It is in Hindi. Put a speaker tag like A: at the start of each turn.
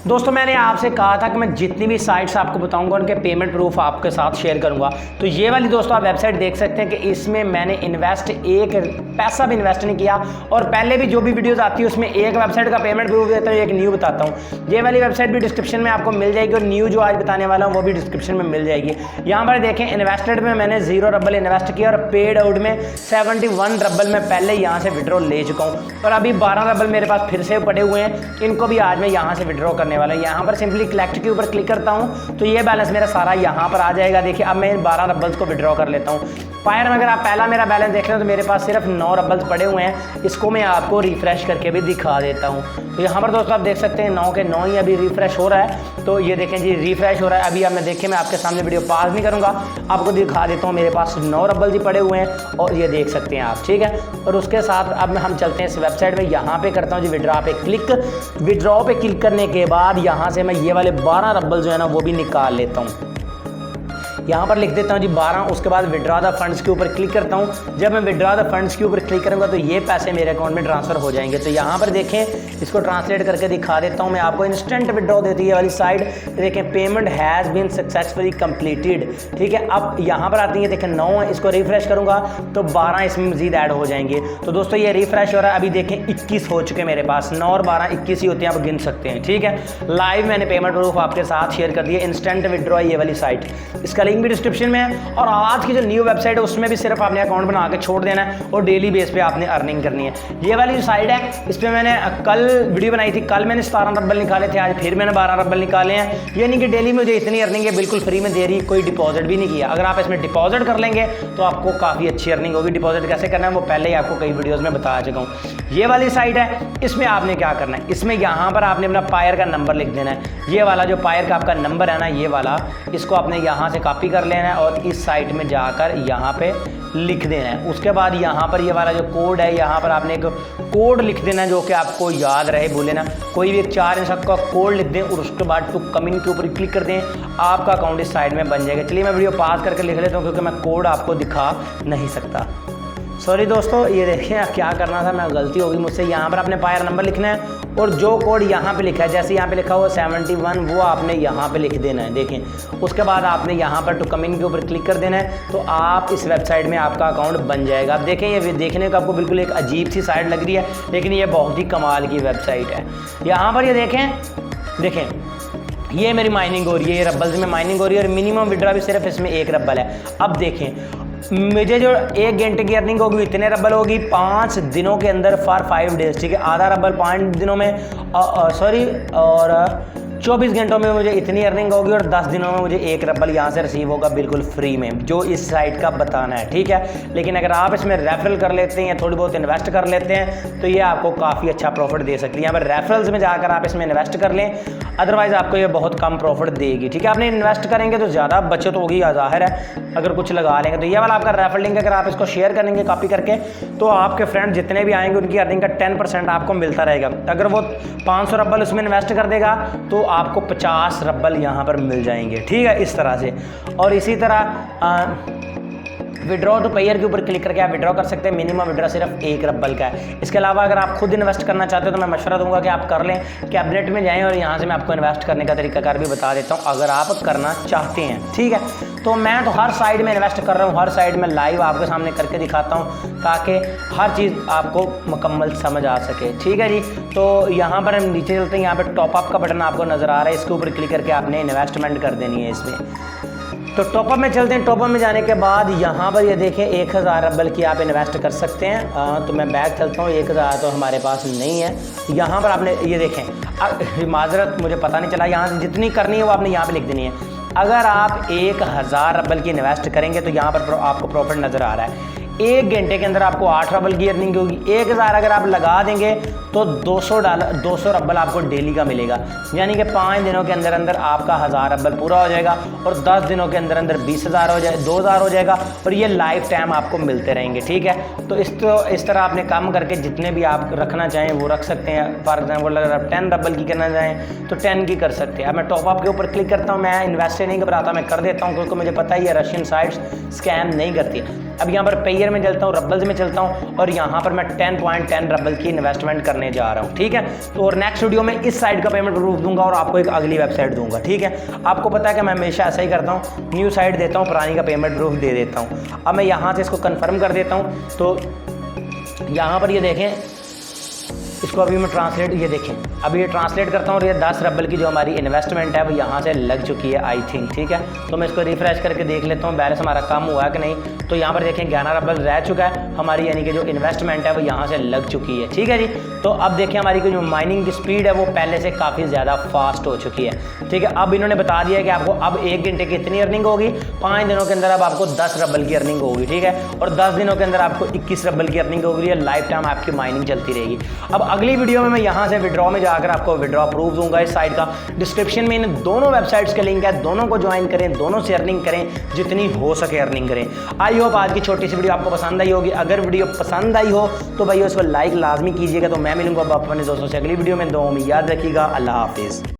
A: दोस्तों मैंने आपसे कहा था कि मैं जितनी भी साइट्स आपको बताऊंगा उनके पेमेंट प्रूफ आपके साथ शेयर करूंगा। तो ये वाली दोस्तों आप वेबसाइट देख सकते हैं कि इसमें मैंने एक पैसा भी इन्वेस्ट नहीं किया, और पहले भी जो भी वीडियोस आती है उसमें एक वेबसाइट का पेमेंट प्रूफ देता हूँ, एक न्यू बताता हूँ। ये वाली वेबसाइट भी डिस्क्रिप्शन में आपको मिल जाएगी और न्यू जो आज बताने वाला हूँ वो भी डिस्क्रिप्शन में मिल जाएगी। यहाँ पर देखें, इन्वेस्टेड में मैंने 0 रबल इन्वेस्ट किया और पेड आउट में 71 रबल मैं पहले यहाँ से विड्रॉ ले चुका हूँ, और अभी 12 रबल मेरे पास फिर से पड़े हुए हैं। इनको भी आज मैं यहाँ से विड्रॉ करने वाला हूँ। यहाँ पर सिंपली कलेक्ट के ऊपर क्लिक करता हूँ तो ये बैलेंस मेरा सारा यहाँ पर आ जाएगा। देखिए अब मैं इन 12 रबल्स को विड्रॉ कर लेता हूँ। पायर में अगर आप पहला मेरा बैलेंस देख रहे हो तो मेरे पास सिर्फ 9 रबल्स पड़े हुए हैं। इसको मैं आपको रिफ्रेश करके भी दिखा देता हूँ। तो यहाँ पर दोस्तों आप देख सकते हैं 9 के 9 ही अभी रिफ्रेश हो रहा है। तो ये देखें जी, रिफ्रेश हो रहा है। अभी अब मैं देखें, मैं आपके सामने वीडियो पास नहीं करूँगा, आपको दिखा देता हूँ। मेरे पास 9 रबल्स ही पड़े हुए हैं और ये देख सकते हैं आप, ठीक है। और उसके साथ अब हम चलते हैं इस वेबसाइट में। यहाँ पे करता हूँ जी विड्रॉ पे क्लिक। विड्रॉ पे क्लिक करने के बाद यहाँ से मैं ये वाले 12 रबल जो है ना वो भी निकाल लेता हूँ। यहाँ पर लिख देता हूँ जी 12। उसके बाद विड्रॉ द फंड्स के ऊपर क्लिक करता हूँ। जब मैं विड्रॉ द फंड्स के ऊपर क्लिक करूँगा तो ये पैसे मेरे अकाउंट में ट्रांसफ़र हो जाएंगे। तो यहाँ पर देखें, इसको ट्रांसलेट करके दिखा देता हूँ मैं आपको। इंस्टेंट विड्रॉ देती है वाली साइड, देखें payment has been successfully completed, ठीक है। अब यहाँ पर आती है, देखें 9 है, इसको रिफ्रेश करूँगा तो 12 इसमें मजीद ऐड हो जाएंगे। तो दोस्तों ये रिफ्रेश हो रहा है। अभी देखें 21 हो चुके मेरे पास। 9 और 12 21 ही होते हैं, आप गिन सकते हैं, ठीक है। लाइव मैंने पेमेंट प्रूफ आपके साथ शेयर कर दिया। इंस्टेंट विड्रॉ ये वाली साइट, इसका लिंक भी डिस्क्रिप्शन में है। और आज की जो न्यू वेबसाइट है उसमें भी सिर्फ आपने अकाउंट बना के छोड़ देना है और डेली बेस पे आपने अर्निंग करनी है। ये वाली जो साइट है इस पर मैंने कल वीडियो बनाई थी। कल मैंने 17 रबल निकाले थे, आज फिर मैंने 12 रबल निकाले हैं। यानी कि डेली मुझे इतनी अर्निंग है, बिल्कुल फ्री में दे रही, कोई डिपॉजिट भी नहीं किया। अगर आप इसमें डिपॉजिट कर लेंगे तो आपको काफ़ी अच्छी अर्निंग होगी। डिपॉजिट कैसे करना है वो पहले ही आपको कई वीडियोज़ में बता चुका हूँ। ये वाली साइट है, इसमें आपने क्या करना है, इसमें यहाँ पर आपने अपना पायर का नंबर लिख देना है। ये वाला जो पायर का आपका नंबर है ना, ये वाला, इसको आपने यहाँ से कॉपी कर लेना है और इस साइट में जाकर यहाँ पे लिख देना है। उसके बाद यहाँ पर ये वाला जो कोड है, यहाँ पर आपने एक कोड लिख देना है जो कि आपको याद रहे, भूले ना। कोई भी एक 4 अंक का कोड लिख दें और उसके बाद टू कम इन के ऊपर क्लिक कर दें, आपका अकाउंट इस साइड में बन जाएगा। चलिए मैं वीडियो पास करके लिख लेता हूँ क्योंकि मैं कोड आपको दिखा नहीं सकता। सॉरी दोस्तों, ये देखिए क्या करना था, मैं गलती हो गई मुझसे। यहाँ पर आपने पायर नंबर लिखना है और जो कोड यहाँ पे लिखा है, जैसे यहाँ पे लिखा हुआ 71, वो आपने यहाँ पे लिख देना है। देखें, उसके बाद आपने यहाँ पर टू कम इन के ऊपर क्लिक कर देना है तो आप इस वेबसाइट में आपका अकाउंट बन जाएगा। आप देखें, ये देखने को आपको बिल्कुल एक अजीब सी साइट लग रही है, लेकिन ये बहुत ही कमाल की वेबसाइट है। यहाँ पर ये देखें, ये मेरी माइनिंग हो रही है, ये रबल्स में माइनिंग हो रही है और मिनिमम विड्रॉ भी सिर्फ इसमें 1 रबल है। अब देखें, मुझे जो 1 घंटे की अर्निंग होगी इतने रबल होगी 5 दिनों के अंदर फॉर 5 डेज, ठीक है। आधा रबल 5 दिनों में और 24 घंटों में मुझे इतनी अर्निंग होगी और 10 दिनों में मुझे 1 रबल यहाँ से रिसीव होगा बिल्कुल फ्री में, जो इस साइट का बताना है, ठीक है। लेकिन अगर आप इसमें रेफरल कर लेते हैं या थोड़ी बहुत इन्वेस्ट कर लेते हैं तो ये आपको काफ़ी अच्छा प्रॉफिट दे सकती है। यहाँ पर रेफरल्स में जाकर आप इसमें इन्वेस्ट कर लें, अदरवाइज़ आपको ये बहुत कम प्रॉफिट देगी, ठीक है। आपने इन्वेस्ट करेंगे तो ज़्यादा बचत होगी, ज़ाहिर है। अगर कुछ लगा लेंगे तो ये वाला आपका रेफरल लिंक, अगर आप इसको शेयर करेंगे कॉपी करके तो आपके फ्रेंड जितने भी आएंगे उनकी अर्निंग का 10% आपको मिलता रहेगा। अगर वो 500 रबल उसमें इन्वेस्ट कर देगा तो आपको 50 रबल यहाँ पर मिल जाएंगे, ठीक है, इस तरह से। और इसी तरह विड्रॉ टू पेयर के ऊपर क्लिक करके आप विड्रॉ कर सकते हैं। मिनिमम विड्रॉ सिर्फ 1 रबल का है। इसके अलावा अगर आप खुद इन्वेस्ट करना चाहते हो तो मैं मशवरा दूंगा कि आप कर लें, कैबिनेट में जाएं और यहाँ से मैं आपको इन्वेस्ट करने का तरीकाकार भी बता देता हूँ अगर आप करना चाहते हैं, ठीक है। तो मैं तो हर साइड में इन्वेस्ट कर रहा हूँ, हर साइड में लाइव आपके सामने करके दिखाता हूँ ताकि हर चीज़ आपको मुकम्मल समझ आ सके, ठीक है जी। तो यहाँ पर हम नीचे चलते हैं, यहाँ पर टॉपअप का बटन आपको नज़र आ रहा है, इसके ऊपर क्लिक करके आपने इन्वेस्टमेंट कर देनी है इसमें। तो टॉपअप में चलते हैं। टॉपअप में जाने के बाद यहाँ पर ये देखें 1000 रबल की आप इन्वेस्ट कर सकते हैं। तो मैं बैक चलता हूँ, 1000 तो हमारे पास नहीं है। यहाँ पर आपने ये देखें, माजरत मुझे पता नहीं चला, यहाँ से जितनी करनी है वो आपने यहाँ पे लिख देनी है। अगर आप 1000 रबल की इन्वेस्ट करेंगे तो यहाँ पर आपको प्रॉफिट नज़र आ रहा है। 1 घंटे के अंदर आपको 8 रबल की अर्निंग होगी। 1000 अगर आप लगा देंगे तो 200 रबल आपको डेली का मिलेगा, यानी कि 5 दिनों के अंदर अंदर आपका 1000 रबल पूरा हो जाएगा और 10 दिनों के अंदर अंदर 20,000 हो जाए, 2000 हो जाएगा और ये लाइफ टाइम आपको मिलते रहेंगे, ठीक है। तो इस तरह आपने काम करके जितने भी आप रखना चाहें वो रख सकते हैं। फॉर एग्जाम्पल अगर आप 10 रबल की करना चाहें तो 10 की कर सकते हैं। अब मैं टॉपअप के ऊपर क्लिक करता हूँ, मैं इन्वेस्ट नहीं घबराता, मैं कर देता हूँ क्योंकि मुझे पता ही है रशियन साइट्स स्कैम नहीं करती। अब यहाँ पर पेयर पेयर में चलता हूँ, रबल्स में चलता हूँ और यहाँ पर मैं 10.10 रबल की इन्वेस्टमेंट करने जा रहा हूँ, ठीक है। तो और नेक्स्ट वीडियो में इस साइट का पेमेंट प्रूफ दूंगा और आपको एक अगली वेबसाइट दूंगा, ठीक है। आपको पता है कि मैं हमेशा ऐसा ही करता हूँ, न्यू साइट देता हूँ, पुरानी का पेमेंट प्रूफ दे देता हूँ। अब मैं यहाँ से इसको कन्फर्म कर देता हूँ। तो यहाँ पर ये देखें, इसको अभी मैं ट्रांसलेट, ये देखें अभी ये ट्रांसलेट करता हूँ और ये 10 रबल की जो हमारी इन्वेस्टमेंट है वो यहाँ से लग चुकी है आई थिंक, ठीक है। तो मैं इसको रिफ्रेश करके देख लेता हूँ बैलेंस हमारा कम हुआ है कि नहीं। तो यहाँ पर देखें 11 रबल रह चुका है हमारी, यानी कि जो इन्वेस्टमेंट है वो यहाँ से लग चुकी है, ठीक है जी। तो अब देखें हमारी जो माइनिंग की स्पीड है वो पहले से काफ़ी ज़्यादा फास्ट हो चुकी है, ठीक है। अब इन्होंने बता दिया है कि आपको अब 1 घंटे की इतनी अर्निंग होगी, 5 दिनों के अंदर अब आपको 10 रबल की अर्निंग होगी, ठीक है। और 10 दिनों के अंदर आपको 21 रबल की अर्निंग होगी, लाइफ टाइम आपकी माइनिंग चलती रहेगी। अब अगली वीडियो में मैं यहाँ से विड्रॉ में जाकर आपको विड्रॉ प्रूफ दूंगा। इस साइट का डिस्क्रिप्शन में इन दोनों वेबसाइट्स के लिंक है, दोनों को ज्वाइन करें, दोनों से अर्निंग करें, जितनी हो सके अर्निंग करें। आई होप आज की छोटी सी वीडियो आपको पसंद आई होगी। अगर वीडियो पसंद आई हो तो भाई उसको लाइक लाजमी कीजिएगा। तो मैं मिलूंगा अपने दोस्तों से अगली वीडियो में। दो में याद रखिएगा। अल्लाह हाफिज़।